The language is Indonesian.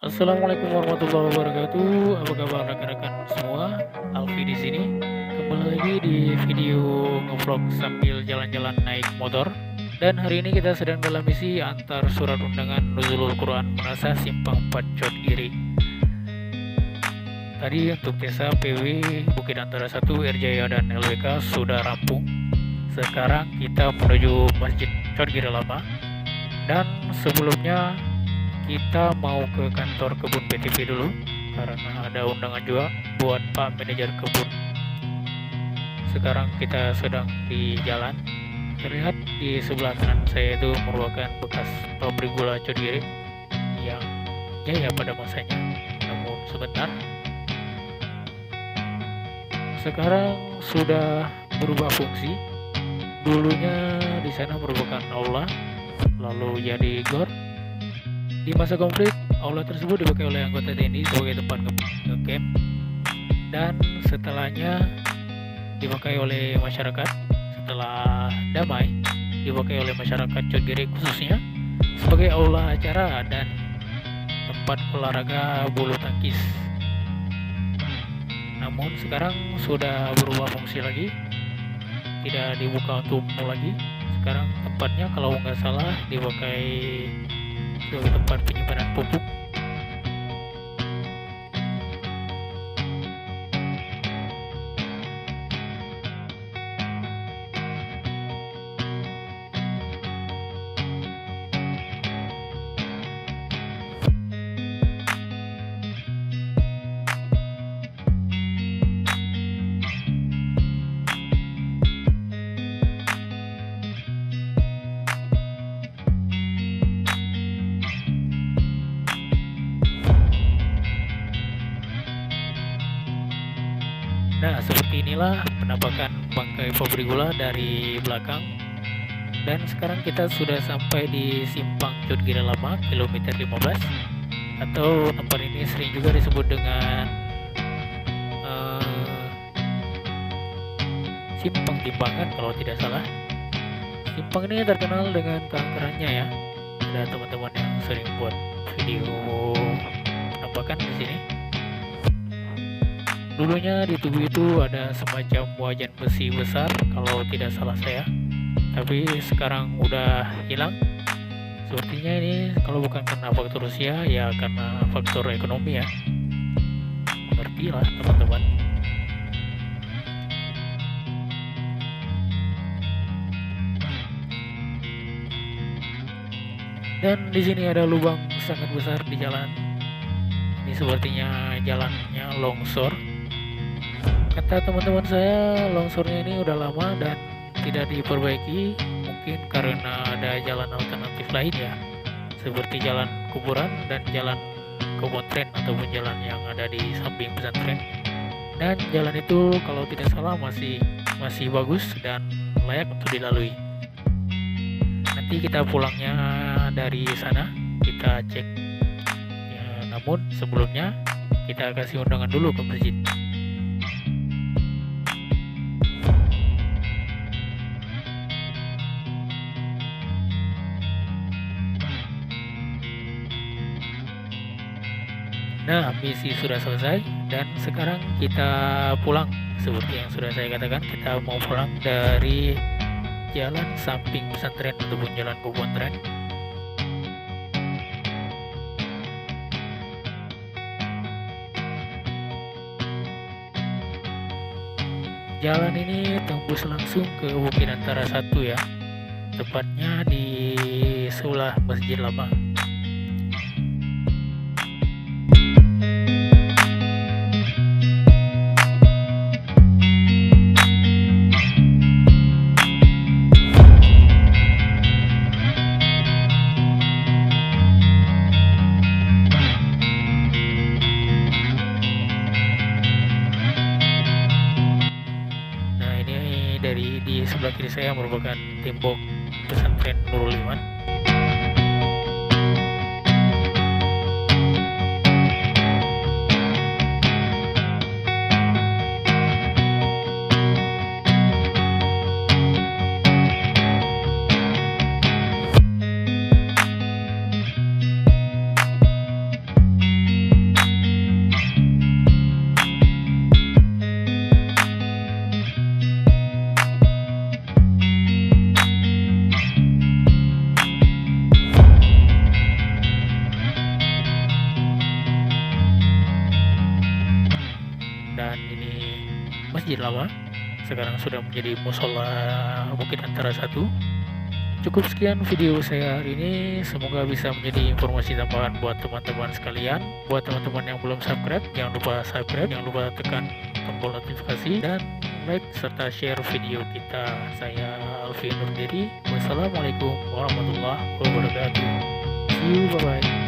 Assalamualaikum warahmatullahi wabarakatuh. Apa kabar rekan-rekan semua? Alfi di sini. Kembali lagi di video ngevlog sambil jalan-jalan naik motor. Dan hari ini kita sedang dalam misi antar surat undangan Nuzulul Quran Menasa Simpang 4 Cotgiri. Tadi untuk desa PW Bukit Antara 1 Erjaya dan LWK sudah rampung. Sekarang kita menuju Masjid Cotgiri Lama. Dan sebelumnya kita mau ke kantor kebun PTP dulu karena ada undangan juga buat Pak Manajer Kebun. Sekarang kita sedang di jalan. Terlihat di sebelah kanan saya itu merupakan bekas pabrik gula Cotgiri yang jaya pada masanya. Namun sebentar sekarang sudah berubah fungsi. Dulunya di sana merupakan aula, lalu jadi gor. Di masa konflik, aula tersebut dipakai oleh anggota TNI sebagai tempat ngecamp, dan setelahnya dipakai oleh masyarakat. Setelah damai, dipakai oleh masyarakat Cotgiri khususnya sebagai aula acara dan tempat olahraga bulu tangkis. Namun sekarang sudah berubah fungsi lagi, tidak dibuka untuk umum lagi. Sekarang tempatnya kalau nggak salah dipakai sebagai tempat penyimpanan pupuk. Nah, seperti inilah penampakan bangkai pabrik gula dari belakang. Dan sekarang kita sudah sampai di Simpang Cotgiri Lama, kilometer 15. Atau tempat ini sering juga disebut dengan Simpang Timbangan kalau tidak salah. Simpang ini terkenal dengan keangkerannya ya. Ada teman-teman yang sering buat video penampakan di sini. Dulunya di tubuh itu ada semacam wajan besi besar kalau tidak salah saya, tapi sekarang udah hilang. Sepertinya ini kalau bukan karena faktor usia ya karena faktor ekonomi ya. Mengerti lah teman-teman. Dan di sini ada lubang sangat besar di jalan. Ini sepertinya jalannya longsor. Kata teman-teman saya, longsornya ini udah lama dan tidak diperbaiki, mungkin karena ada jalan alternatif lain ya, seperti jalan kuburan dan jalan kebun-tren ataupun jalan yang ada di samping pesantren. Dan jalan itu kalau tidak salah masih bagus dan layak untuk dilalui. Nanti kita pulangnya dari sana kita cek ya, namun sebelumnya kita kasih undangan dulu ke masjid. Nah, misi sudah selesai dan sekarang kita pulang. Seperti yang sudah saya katakan, kita mau pulang dari jalan samping pesantren ataupun jalan kebun-tren. Jalan ini tembus langsung ke Bukit Antara 1 ya, tepatnya di sebelah Masjid Lama. Di sebelah kiri saya merupakan tembok pesantren Nurul Iman. masjid lama, sekarang sudah menjadi musola Bukit Antara 1. Cukup sekian video saya hari ini, semoga bisa menjadi informasi tambahan buat teman-teman sekalian. Buat teman-teman yang belum subscribe, jangan lupa subscribe, jangan lupa tekan tombol notifikasi dan like serta share video kita. Saya Alfi Nurdiri. Wassalamualaikum warahmatullahi wabarakatuh. See you, bye bye.